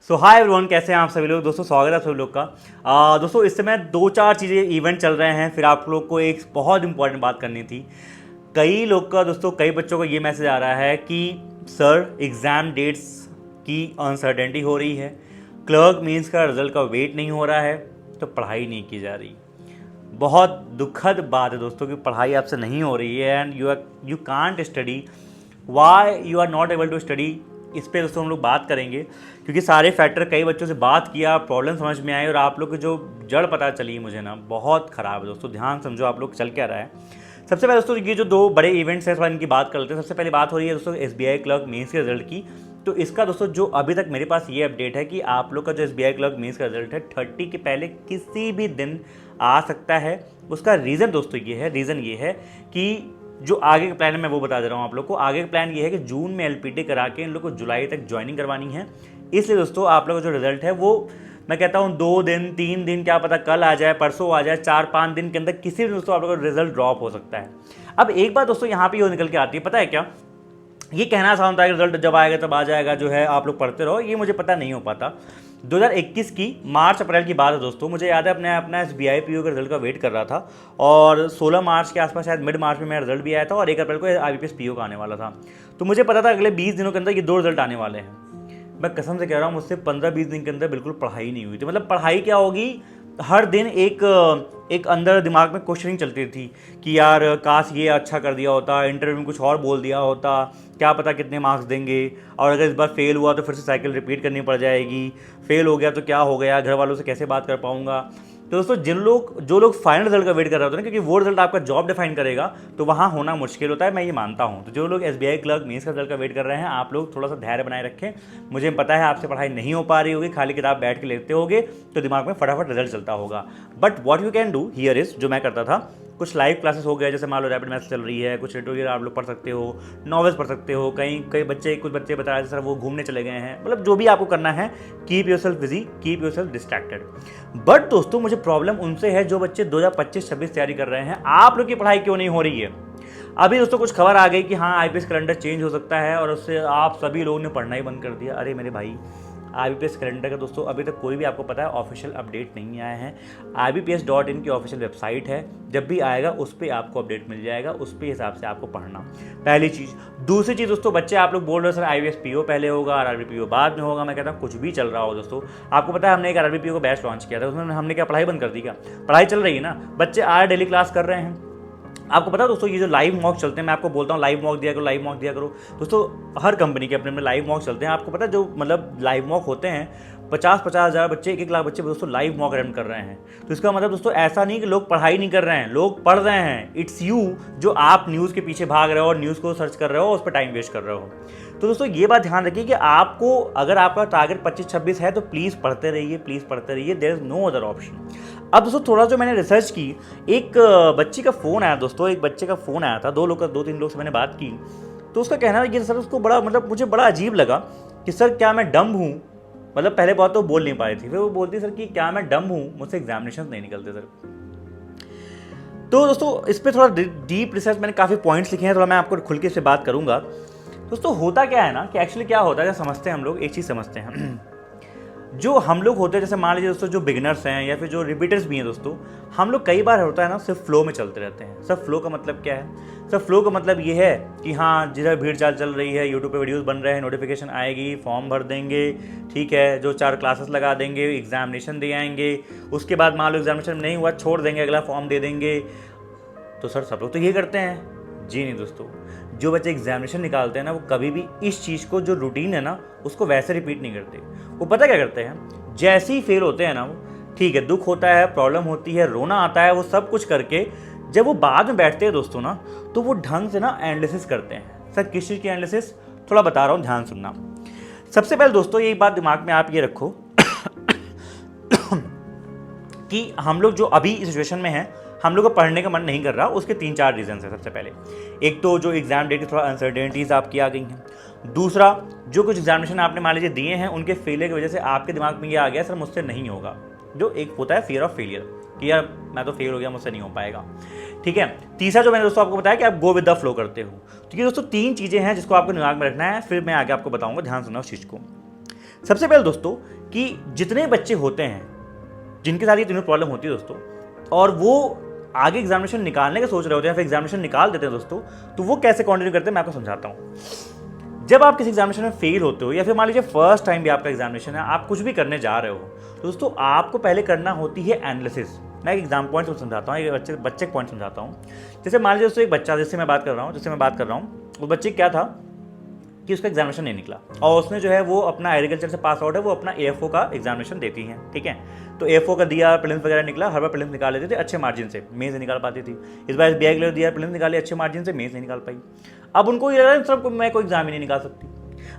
सो hi everyone, कैसे हैं आप सभी लोग। दोस्तों स्वागत है आप सभी लोग का। दोस्तों इस समय 2-4 चीज़ें इवेंट चल रहे हैं, फिर आप लोग को एक बहुत इंपॉर्टेंट बात करनी थी। कई लोग का दोस्तों कई बच्चों को ये मैसेज आ रहा है कि सर एग्ज़ाम डेट्स की अनसर्टेनिटी हो रही है, क्लर्क मीन्स का रिजल्ट का वेट नहीं हो रहा है, तो पढ़ाई नहीं की जा रही। बहुत दुखद बात है दोस्तों कि पढ़ाई आपसे नहीं हो रही है and you can't study. Why you are not able to study, इस पर दोस्तों हम लोग बात करेंगे, क्योंकि सारे फैक्टर कई बच्चों से बात किया, प्रॉब्लम समझ में आई और आप लोग की जो जड़ पता चली मुझे ना बहुत ख़राब है दोस्तों। ध्यान समझो आप लोग चल क्या रहा है। सबसे पहले दोस्तों ये जो 2 बड़े इवेंट्स हैं थोड़ा इनकी बात कर लेते हैं। सबसे पहले बात हो रही है दोस्तों SBI क्लर्क मेंस के रिजल्ट की। तो इसका दोस्तों जो अभी तक मेरे पास ये अपडेट है कि आप लोग का जो SBI क्लर्क मेंस का रिजल्ट है 30 के पहले किसी भी दिन आ सकता है। उसका रीज़न दोस्तों ये है कि जो आगे का प्लान है मैं वो बता दे रहा हूँ आप लोग को। आगे का प्लान ये है कि जून में LPT करा के इन लोग को जुलाई तक ज्वाइनिंग करवानी है। इसलिए दोस्तों आप लोग का जो रिजल्ट है वो मैं कहता हूँ 2 दिन 3 दिन, क्या पता कल आ जाए, परसों आ जाए, 4-5 दिन के अंदर किसी भी दोस्तों आप लोग का रिजल्ट ड्रॉप हो सकता है। अब एक बात दोस्तों यहाँ पे ये निकल के आती है, पता है क्या, ये कहना आसान होता है कि रिजल्ट जब आएगा तब आ जाएगा, जो है आप लोग पढ़ते रहो, ये मुझे पता नहीं हो पाता। 2021 की मार्च अप्रैल की बात है दोस्तों। मुझे याद है अपना SBI PO के रिजल्ट का वेट कर रहा था और 16 मार्च के आसपास शायद मिड मार्च में मेरा रिजल्ट भी आया था और 1 अप्रैल को IBPS PO का आने वाला था। तो मुझे पता था अगले 20 दिनों के अंदर ये 2 रिजल्ट आने वाले हैं। मैं कसम से कह रहा हूँ मुझसे 15-20 दिन के अंदर बिल्कुल पढ़ाई नहीं हुई थी। मतलब पढ़ाई क्या होगी, हर दिन एक अंदर दिमाग में क्वेश्चनिंग चलती थी कि यार काश ये अच्छा कर दिया होता, इंटरव्यू में कुछ और बोल दिया होता, क्या पता कितने मार्क्स देंगे, और अगर इस बार फेल हुआ तो फिर से साइकिल रिपीट करनी पड़ जाएगी, फेल हो गया तो क्या हो गया, घर वालों से कैसे बात कर पाऊंगा। तो दोस्तों जो लोग फाइनल रिजल्ट का वेट कर रहे होते हैं ना, क्योंकि वो रिजल्ट आपका जॉब डिफाइन करेगा, तो वहाँ होना मुश्किल होता है, मैं ये मानता हूँ। तो जो लोग SBI क्लर्क मेंस का रिजल्ट का वेट कर रहे हैं, आप लोग थोड़ा सा धैर्य बनाए रखें। मुझे पता है आपसे पढ़ाई नहीं हो पा रही होगी, खाली किताब बैठ के लेते होगे तो दिमाग में फटाफट रिजल्ट चलता होगा। But what you can do here is, जो मैं करता था, कुछ लाइव क्लासेस हो गया, जैसे मान लो रैपिड मैथ्स चल रही है, कुछ ट्यूटोरियल आप लोग पढ़ सकते हो, नॉवेल्स पढ़ सकते हो, कुछ बच्चे बता रहे थे सर वो घूमने चले गए हैं। मतलब जो भी आपको करना है, keep yourself busy, keep yourself distracted. But दोस्तों मुझे प्रॉब्लम उनसे है जो बच्चे 2025-26 तैयारी कर रहे हैं। आप लोग की पढ़ाई क्यों नहीं हो रही है? अभी दोस्तों कुछ खबर आ गई कि हाँ IPS कैलेंडर चेंज हो सकता है और उससे आप सभी लोगों ने पढ़ना ही बंद कर दिया। अरे मेरे भाई, IBPS कैलेंडर का दोस्तों अभी तक कोई भी आपको पता है ऑफिशियल अपडेट नहीं आया है। IBPS.in की ऑफिशियल वेबसाइट है, जब भी आएगा उस पर आपको अपडेट मिल जाएगा, उस पे हिसाब से आपको पढ़ना, पहली चीज़। दूसरी चीज़ दोस्तों, बच्चे आप लोग बोल रहे हो सर IBPS PO पहले होगा RRB PO बाद में होगा। मैं कहता हूँ कुछ भी चल रहा हो दोस्तों। आपको पता है हमने एक RRB PO को बैच लॉन्च किया था, उसमें हमने क्या पढ़ाई बंद कर दी? क्या पढ़ाई चल रही है ना, बच्चे आज डेली क्लास कर रहे हैं। आपको पता है दोस्तों ये जो लाइव मॉक चलते हैं, मैं आपको बोलता हूँ लाइव मॉक दिया करो दोस्तों। हर कंपनी के अपने लाइव मॉक चलते हैं। आपको पता है जो मतलब लाइव मॉक होते हैं, 50-50 हज़ार बच्चे, 1-1 लाख बच्चे दोस्तों लाइव मॉक रन कर रहे हैं। तो इसका मतलब दोस्तों ऐसा नहीं कि लोग पढ़ाई नहीं कर रहे हैं, लोग पढ़ रहे हैं। इट्स यू जो आप न्यूज़ के पीछे भाग रहे हो और न्यूज़ को सर्च कर रहे हो, उस पर टाइम वेस्ट कर रहे हो। तो दोस्तों ये बात ध्यान रखिए कि आपको अगर आपका टारगेट 25-26 है तो प्लीज़ पढ़ते रहिए, there is no other option. अब दोस्तों थोड़ा जो मैंने रिसर्च की, एक बच्ची का फ़ोन आया दोस्तों, एक बच्चे का फ़ोन आया था, 2-3 लोग से मैंने बात की। तो उसका कहना है कि सर उसको बड़ा मतलब मुझे बड़ा अजीब लगा कि सर क्या मैं डम्ब हूँ। मतलब पहले बात तो बोल नहीं पा रही थी, फिर वो बोलती सर कि क्या मैं डम्ब हूँ, मुझसे एग्जामिनेशन नहीं निकलते सर। तो दोस्तों इस पर थोड़ा डीप रिसर्च मैंने काफ़ी पॉइंट्स लिखे हैं, थोड़ा मैं आपको खुल के इससे बात करूँगा। दोस्तों होता क्या है ना कि एक्चुअली क्या होता है, समझते हैं हम लोग एक चीज़ समझते हैं। जो हम लोग होते हैं, जैसे मान लीजिए दोस्तों जो बिगिनर्स हैं या फिर जो रिपीटर्स भी हैं दोस्तों, हम लोग कई बार होता है ना सिर्फ फ्लो में चलते रहते हैं। सर फ्लो का मतलब क्या है? सर फ्लो का मतलब ये है कि हाँ जिधर भीड़ चाल चल रही है, यूट्यूब पे वीडियोस बन रहे हैं, नोटिफिकेशन आएगी, फॉर्म भर देंगे, ठीक है, जो 4 क्लासेस लगा देंगे, एग्जामिनेशन दे आएंगे, उसके बाद मान लो एग्जामिनेशन नहीं हुआ छोड़ देंगे, अगला फॉर्म दे देंगे। तो सर सब लोग तो ये करते हैं? जी नहीं दोस्तों, जो बच्चे एग्जामिनेशन निकालते हैं ना, वो कभी भी इस चीज़ को जो रूटीन है ना उसको वैसे रिपीट नहीं करते। वो पता क्या करते हैं, जैसे ही फेल होते हैं ना, वो ठीक है, दुख होता है, प्रॉब्लम होती है, रोना आता है, वो सब कुछ करके जब वो बाद में बैठते हैं दोस्तों ना, तो वो ढंग से ना एनालिसिस करते हैं। सर किस चीज़ की एनालिसिस, थोड़ा बता रहा हूँ, ध्यान सुनना। सबसे पहले दोस्तों ये बात दिमाग में आप ये रखो कि हम लोग जो अभी इस सिचुएशन में हैं, हम लोग को पढ़ने का मन नहीं कर रहा, उसके 3-4 रीजन है। सबसे पहले एक तो जो एग्जाम डेट की थोड़ा अनसर्टेनिटीज़ आपकी आ गई हैं। दूसरा, जो कुछ एग्जामिनेशन आपने मान लीजिए दिए हैं, उनके फेलियर की वजह से आपके दिमाग में ये आ गया सर मुझसे नहीं होगा, जो एक होता है फियर ऑफ फेलियर कि यार मैं तो फेल हो गया, मुझसे नहीं हो पाएगा, ठीक है। तीसरा जो मैंने दोस्तों आपको बताया कि आप गो विद द फ्लो करते हो। तो ये दोस्तों 3 चीज़ें हैं जिसको आपको दिमाग में रखना है, फिर मैं आगे आपको बताऊँगा, ध्यान सुना उस चीज़ को। सबसे पहले दोस्तों कि जितने बच्चे होते हैं जिनके साथ ये तीनों प्रॉब्लम होती है दोस्तों, और वो आगे एग्जामिनेशन निकालने का सोच रहे होते हैं, फिर एग्जामिनेशन निकाल देते हैं दोस्तों, तो वो कैसे कंटिन्यू करते हैं मैं आपको समझाता हूँ। जब आप किसी एग्जामिनेशन में फेल होते हो या फिर मान लीजिए फर्स्ट टाइम भी आपका एग्जामिनेशन है, आप कुछ भी करने जा रहे हो, तो दोस्तों आपको पहले करना होती है एनालिसिस। मैं एक एग्जाम पॉइंट समझाता हूँ, एक बच्चे के पॉइंट समझाता हूँ। जैसे मान लीजिए दोस्तों एक बच्चा जिससे मैं बात कर रहा हूँ, वो बच्चे क्या था कि उसका एग्जामिनेशन नहीं निकला, और उसने जो है वो अपना एग्रीकल्चर से पास आउट है, वो अपना एएफओ का एग्जामिनेशन देती हैं, ठीक है। तो एएफओ का दिया, प्रीलिम्स वगैरह निकला, हर बार प्रीलिम्स निकाल लेते थे अच्छे मार्जिन से, मेंस नहीं निकाल पाती थी। इस बार एसबीआई के लिए दिया, प्रीलिम्स निकाले अच्छे मार्जिन से, मेंस नहीं निकाल पाई। अब उनको ये लगा सब मैं कोई एग्जाम ही नहीं निकाल सकती,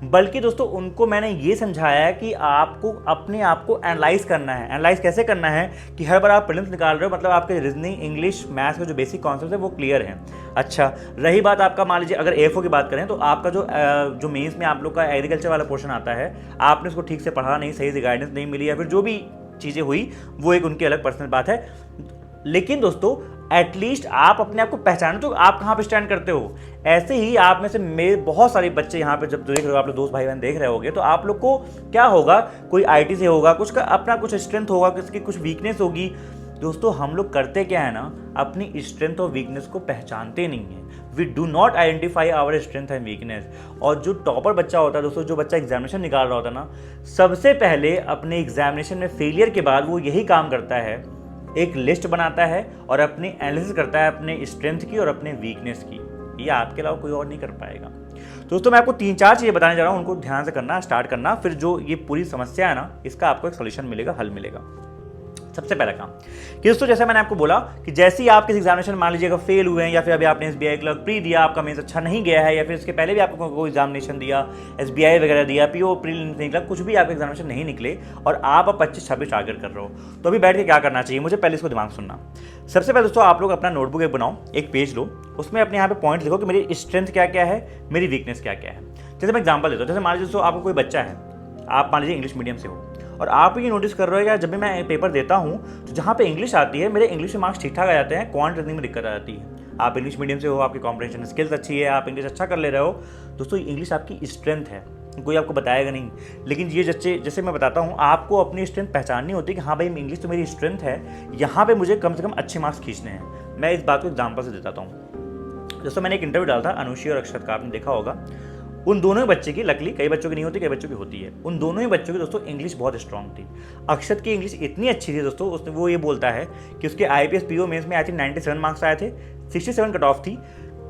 बल्कि दोस्तों उनको मैंने ये समझाया कि आपको अपने आप को एनालाइज करना है। एनालाइज कैसे करना है कि हर बार आप प्रीलिम्स निकाल रहे हो, मतलब आपके रीजनिंग, इंग्लिश, मैथ्स के जो बेसिक कॉन्सेप्ट है वो क्लियर है। अच्छा, रही बात आपका, मान लीजिए अगर एएफओ की बात करें, तो आपका जो मेंस में आप लोग का एग्रीकल्चर वाला पोर्शन आता है, आपने उसको ठीक से पढ़ा नहीं, सही से गाइडेंस नहीं मिली, या फिर जो भी चीज़ें हुई वो एक उनकी अलग पर्सनल बात है। लेकिन दोस्तों एटलीस्ट आप अपने आप को पहचानो तो आप कहाँ पे स्टैंड करते हो। ऐसे ही आप में से मेरे बहुत सारे बच्चे यहाँ पे जब देख रहे हो, आप लोग दोस्त भाई बहन देख रहे होगे, तो आप लोग को क्या होगा, कोई आईटी से होगा, कुछ का अपना कुछ स्ट्रेंथ होगा, किसकी कुछ वीकनेस होगी। दोस्तों हम लोग करते क्या है ना, अपनी स्ट्रेंथ और वीकनेस को पहचानते नहीं है। We do not identify our strength and weakness. और जो टॉपर बच्चा होता है दोस्तों, जो बच्चा एग्जामिनेशन निकाल रहा होता है ना, सबसे पहले अपने एग्जामिनेशन में फेलियर के बाद वो यही काम करता है, एक लिस्ट बनाता है और अपनी एनालिसिस करता है अपने स्ट्रेंथ की और अपने वीकनेस की। ये आपके अलावा कोई और नहीं कर पाएगा। दोस्तों मैं आपको 3-4 चीज़ें बताने जा रहा हूँ, उनको ध्यान से करना, स्टार्ट करना, फिर जो ये पूरी समस्या है ना, इसका आपको एक सोल्यूशन मिलेगा, हल मिलेगा। सबसे पहला काम कि दोस्तों जैसे मैंने आपको बोला कि जैसे ही आप किसी एग्जामिनेशन मान लीजिए अगर फेल हुए हैं, या फिर अभी आपने एसबीआई क्लर्क प्री दिया, आपका मेंस अच्छा नहीं गया है, या फिर इसके पहले भी आपको कोई एग्जामिनेशन दिया, एसबीआई वगैरह दिया, पीओ प्रीलिम्स निकला, कुछ भी आपके एग्जामिनेशन नहीं निकले और आप अब 25-26 टारगेट कर रहे हो, तो अभी बैठ के क्या करना चाहिए मुझे, पहले इसको दिमाग सुनना। सबसे पहले दोस्तों आप लोग अपना नोटबुक एक बनाओ, एक पेज लो, उसमें अपने यहाँ पे पॉइंट लिखो कि मेरी स्ट्रेंथ क्या क्या है, मेरी वीकनेस क्या क्या है। जैसे मैं एग्जाम्पल देता हूँ, जैसे मान लीजिए दोस्तों आपको कोई बच्चा है, आप मान लीजिए इंग्लिश मीडियम से हो, और आप ये नोटिस कर रहे हो यार जब भी मैं पेपर देता हूँ तो जहाँ पे इंग्लिश आती है मेरे इंग्लिश में मार्क्स ठीक ठाक आ जाते हैं, क्वांट रीजनिंग में दिक्कत आ जाती है। आप इंग्लिश मीडियम से हो, आपकी कॉम्प्रिहेंशन स्किल्स अच्छी है, आप इंग्लिश अच्छा कर ले रहे हो, दोस्तों इंग्लिश आपकी स्ट्रेंथ है, कोई आपको बताएगा नहीं। लेकिन ये जैसे मैं बताता हूँ, आपको अपनी स्ट्रेंथ पहचाननी होती है कि हाँ भाई इंग्लिश तो मेरी स्ट्रेंथ है, यहाँ पर मुझे कम से कम अच्छे मार्क्स खींचने हैं। मैं इस बात को एग्जाम्पल से देता हूँ। दोस्तों मैंने एक इंटरव्यू डाला था अनुषी और अक्षत का, आपने देखा होगा। उन दोनों ही बच्चे की, लकली कई बच्चों की नहीं होती, कई बच्चों की होती है, उन दोनों ही बच्चों की दोस्तों इंग्लिश बहुत स्ट्रांग थी। अक्षत की इंग्लिश इतनी अच्छी थी दोस्तों, उसने वो ये बोलता है कि उसके आईपीएस पीओ मेंस में आई थिंक 97 मार्क्स आए थे, 67 कट ऑफ थी।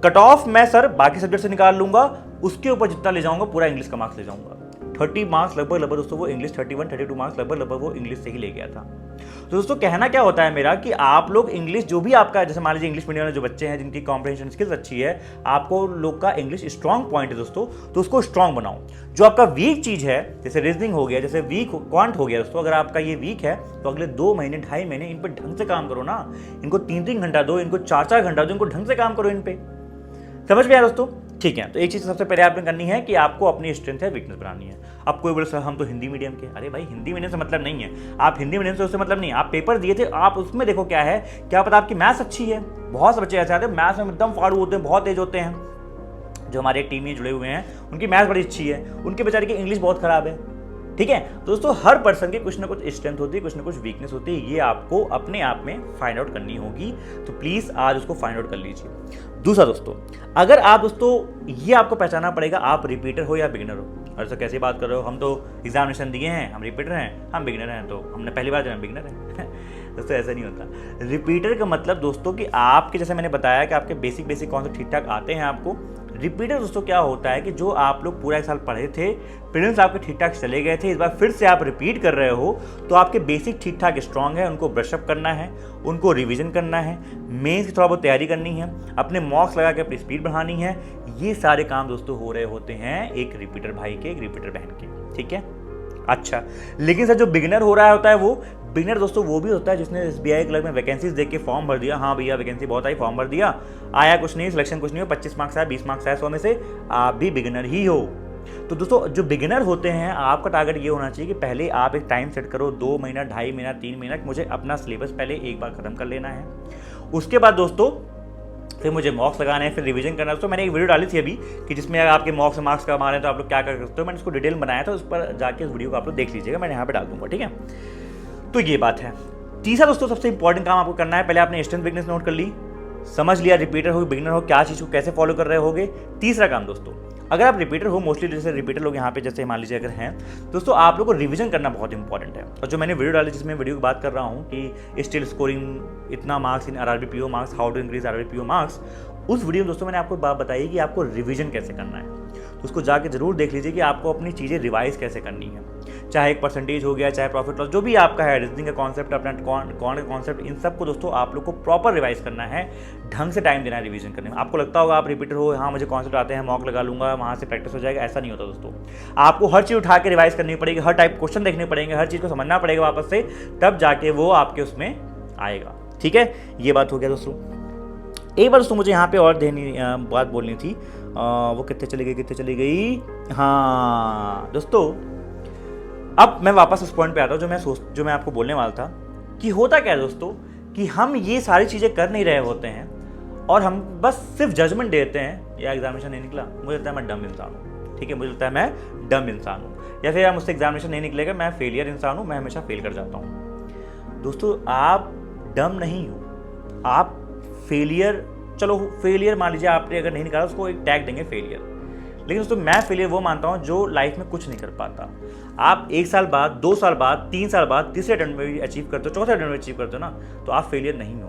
कट ऑफ मैं सर बाकी सब्जेक्ट से निकाल लूंगा, उसके ऊपर जितना ले जाऊंगा पूरा इंग्लिश का मार्क्स ले जाऊंगा। 30 मार्क्स लगभग दोस्तों वो इंग्लिश, 31-32 मार्क्स लगभग वो इंग्लिश से ही ले गया था। तो दोस्तों कहना क्या होता है मेरा कि आप लोग इंग्लिश जो भी आपका, जैसे मान लीजिए इंग्लिश मीडियम में जो बच्चे हैं जिनकी कॉम्प्रिहेंशन स्किल्स अच्छी है, आपको लोग का इंग्लिश स्ट्रॉन्ग पॉइंट है दोस्तों, तो उसको स्ट्रॉन्ग बनाओ। जो आपका वीक चीज़ है, जैसे रीजनिंग हो गया, जैसे वीक क्वांट हो गया दोस्तों, अगर आपका ये वीक है तो अगले 2 महीने 2.5 महीने इन पर ढंग से काम करो ना। इनको 3-3 घंटा दो, इनको 4-4 घंटा दो, इनको ढंग से काम करो इन पे। समझ में आया दोस्तों? ठीक है, तो एक चीज़ सबसे पहले आपने करनी है कि आपको अपनी स्ट्रेंथ है वीकनेस बनानी है। अब कोई बोले सर हम तो हिंदी मीडियम के, अरे भाई हिंदी मीडियम से मतलब नहीं है, आप हिंदी मीडियम से उससे मतलब नहीं, आप पेपर दिए थे, आप उसमें देखो क्या है, क्या पता आपकी मैथ्स अच्छी है। बहुत से बच्चे ऐसे आते हैं मैथ्स में एकदम फाड़ू होते हैं, बहुत तेज होते हैं, जो हमारे टीम में जुड़े हुए हैं उनकी मैथ्स बड़ी अच्छी है, उनके बेचारे की इंग्लिश बहुत खराब है। ठीक है, तो दोस्तों हर पर्सन की कुछ ना कुछ स्ट्रेंथ होती है, कुछ ना कुछ वीकनेस होती है, ये आपको अपने आप में फाइंड आउट करनी होगी। तो प्लीज आज उसको फाइंड आउट कर लीजिए। दूसरा दोस्तों, अगर आप दोस्तों ये आपको पहचानना पड़ेगा आप रिपीटर हो या बिगिनर हो। अरे सर कैसी बात कर रहे हो, हम तो एग्जामिनेशन दिए हैं, हम रिपीटर हैं, हम बिगिनर हैं, तो हमने पहली बार देना बिगिनर है। दोस्तों ऐसा नहीं होता। रिपीटर का मतलब दोस्तों कि आपके, जैसे मैंने बताया कि आपके बेसिक कॉन्सेप्ट ठीक ठाक आते हैं आपको। रिपीटर दोस्तों क्या होता है कि जो आप लोग पूरा 1 साल पढ़े थे, प्रीलिम्स आपके ठीक ठाक चले गए थे, इस बार फिर से आप रिपीट कर रहे हो, तो आपके बेसिक ठीक ठाक स्ट्रांग है, उनको ब्रशअप करना है, उनको रिवीजन करना है, मेंस की थोड़ा बहुत तैयारी करनी है, अपने मॉक्स लगा के अपनी स्पीड बढ़ानी है। ये सारे काम दोस्तों हो रहे होते हैं एक रिपीटर भाई के, एक रिपीटर बहन के। ठीक है, अच्छा, लेकिन सर जो बिगिनर हो रहा होता है, वो बिगिनर दोस्तों वो भी होता है जिसने एसबीआई क्लर्क में वैकेंसीज देख के फॉर्म भर दिया, हाँ भैया वैकेंसी बहुत आई, फॉर्म भर दिया, आया कुछ नहीं, सिलेक्शन कुछ नहीं हो, 25 मार्क्स आया, 20 मार्क्स आया 100 में से, आप भी बिगिनर ही हो। तो दोस्तों जो बिगिनर होते हैं, आपका टारगेट ये होना चाहिए कि पहले आप एक टाइम सेट करो, 2 महीना, 2.5 महीना, 3 महीना, मुझे अपना सिलेबस पहले एक बार खत्म कर लेना है। उसके बाद दोस्तों फिर मुझे मॉक्स लगाने हैं, फिर रिवीजन करना है। तो मैंने एक वीडियो डाली थी अभी कि जिसमें अगर आपके मॉक्स मार्क्स कम आ रहे हैं तो आप लोग क्या कर सकते हो, मैंने उसको डिटेल बनाया था, उस पर जाके उस वीडियो को आप लोग देख लीजिएगा, मैंने यहाँ पे डाल दूंगा, ठीक है। तो ये बात है। तीसरा दोस्तों सबसे इंपॉर्टेंट काम आपको करना है, पहले आपने स्ट्रेंथ वीकनेस नोट कर ली, समझ लिया रिपीटर हो बिगिनर हो क्या चीज़ को कैसे फॉलो कर रहे होगे। तीसरा काम दोस्तों, अगर आप रिपीटर हो, मोस्टली जैसे रिपीटर लोग यहाँ पे जैसे मान लीजिए अगर हैं दोस्तों, आप लोग को रिवीजन करना बहुत इंपॉर्टेंट है। और जो मैंने वीडियो डाली जिसमें वीडियो की बात कर रहा हूँ कि स्टिल स्कोरिंग इतना marks in RRB PO marks, how to increase RRB PO marks, उस वीडियो में दोस्तों मैंने आपको बात बताई कि आपको रिवीजन कैसे करना है। तो उसको जाके जरूर देख लीजिए कि आपको अपनी चीज़ें रिवाइज कैसे करनी है, चाहे एक परसेंटेज हो गया, चाहे प्रॉफिट लॉस, जो भी आपका है, रीजनिंग का कॉन्सेप्ट, अपना कौन का कॉन्सेप्ट, इन सब को दोस्तों आप लोग को प्रॉपर रिवाइज करना है, ढंग से टाइम देना है रिवीजन करने में। आपको लगता होगा आप रिपीटर हो, हाँ मुझे कॉन्सेप्ट आते हैं, मॉक लगा लूंगा, वहाँ से प्रैक्टिस हो जाएगा, ऐसा नहीं होता दोस्तों। आपको हर चीज़ उठा के रिवाइज करनी पड़ेगी, हर टाइप क्वेश्चन देखने पड़ेंगे, हर चीज़ को समझना पड़ेगा वापस से, तब जाके वो आपके उसमें आएगा, ठीक है। ये बात हो गया दोस्तों। एक बार दोस्तों मुझे यहाँ पे और बात बोलनी थी, वो कितने चली गई, हाँ दोस्तों, अब मैं वापस उस पॉइंट पे आता हूँ जो मैं आपको बोलने वाला था कि होता क्या है दोस्तों कि हम ये सारी चीज़ें कर नहीं रहे होते हैं और हम बस सिर्फ जजमेंट देते हैं, या एग्जामिनेशन नहीं निकला, मुझे लगता है मैं डम इंसान हूँ, ठीक है, मुझे लगता है मैं डम इंसान हूँ, या फिर मुझसे एग्जामिनेशन नहीं निकलेगा, मैं फेलियर इंसान हूँ, मैं हमेशा फेल कर जाता हूँ। दोस्तों आप डम नहीं हो, आप फेलियर, चलो फेलियर मान लीजिए आपने अगर नहीं निकाला उसको एक टैग देंगे फेलियर, लेकिन दोस्तों मैं फेलियर वो मानता हूँ जो लाइफ में कुछ नहीं कर पाता। आप 1 साल बाद, 2 साल बाद, 3 साल बाद, तीसरे अटेम्प्ट में भी अचीव करते हो, चौथे अटेम्प्ट में अचीव करते हो ना, तो आप फेलियर नहीं हो,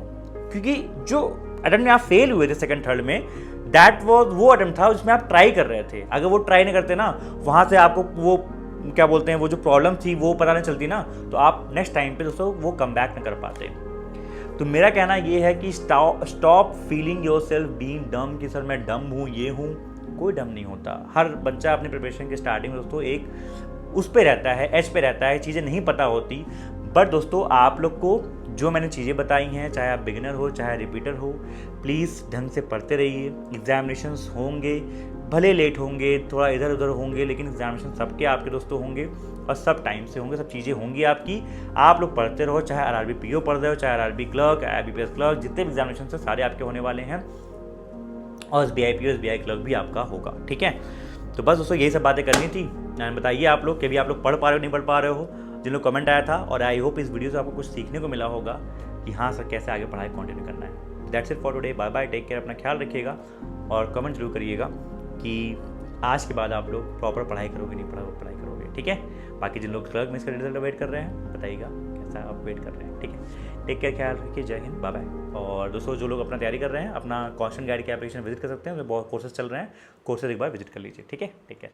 क्योंकि जो अटेम्प्ट में आप फेल हुए थे सेकंड थर्ड में, दैट वो अटेम्प्ट था जिसमें आप ट्राई कर रहे थे। अगर वो ट्राई नहीं करते ना, वहाँ से आपको वो क्या बोलते हैं, वो जो प्रॉब्लम थी वो पता नहीं चलती ना, तो आप नेक्स्ट टाइम पे दोस्तों वो कम बैक नहीं कर पाते। तो मेरा कहना ये है कि stop feeling your self being डम, कि सर मैं डम हूँ, ये हूँ, कोई डम नहीं होता। हर बच्चा अपनी प्रिपरेशन के स्टार्टिंग में दोस्तों एक उस पे रहता है, एज पे रहता है, चीज़ें नहीं पता होती। बट दोस्तों आप लोग को जो मैंने चीज़ें बताई हैं, चाहे आप बिगिनर हो चाहे रिपीटर हो, प्लीज़ ढंग से पढ़ते रहिए। एग्जामिनेशंस होंगे, भले लेट होंगे, थोड़ा इधर उधर होंगे, लेकिन एग्जामिनेशन सबके आपके दोस्तों होंगे और सब टाइम से होंगे, सब चीज़ें होंगी आपकी। आप लोग पढ़ते रहो, चाहे आरआरबी पीओ पढ़ रहे हो, चाहे आरआरबी क्लर्क, आईबीपीएस क्लर्क, जितने भी एग्जामिनेशन से सारे आपके होने वाले हैं, और एसबीआई पीओ, एसबीआई क्लर्क भी आपका होगा, ठीक है। तो बस दोस्तों यही सब बातें करनी थी। बताइए आप लोग कि भी आप लोग पढ़ पा रहे हो, नहीं पढ़ पा रहे हो, जिन लोग कमेंट आया था, और आई होप इस वीडियो से आपको कुछ सीखने को मिला होगा कि हाँ सर कैसे आगे पढ़ाई कंटिन्यू करना है। That's it for today, bye bye, take care, अपना ख्याल रखिएगा, और कमेंट जरूर करिएगा कि आज के बाद आप लोग प्रॉपर पढ़ाई करोगे, नहीं पढ़ाई करोगे, ठीक है। बाकी जिन लोग क्लर्क में इसका रिजल्ट वेट कर रहे हैं, बताइएगा कैसा आप वेट कर रहे हैं, ठीक है। टेक केयर, ख्याल रखिए, जय हिंद, बाय बाय। और दोस्तों जो लोग अपना तैयारी कर रहे हैं, अपना कॉन्स्टेंट गाइड के एप्लीकेशन विजिट कर सकते हैं, उसमें बहुत कोर्सेज चल रहे हैं, कोर्सेज एक बार विजिट कर लीजिए, ठीक है। Take care.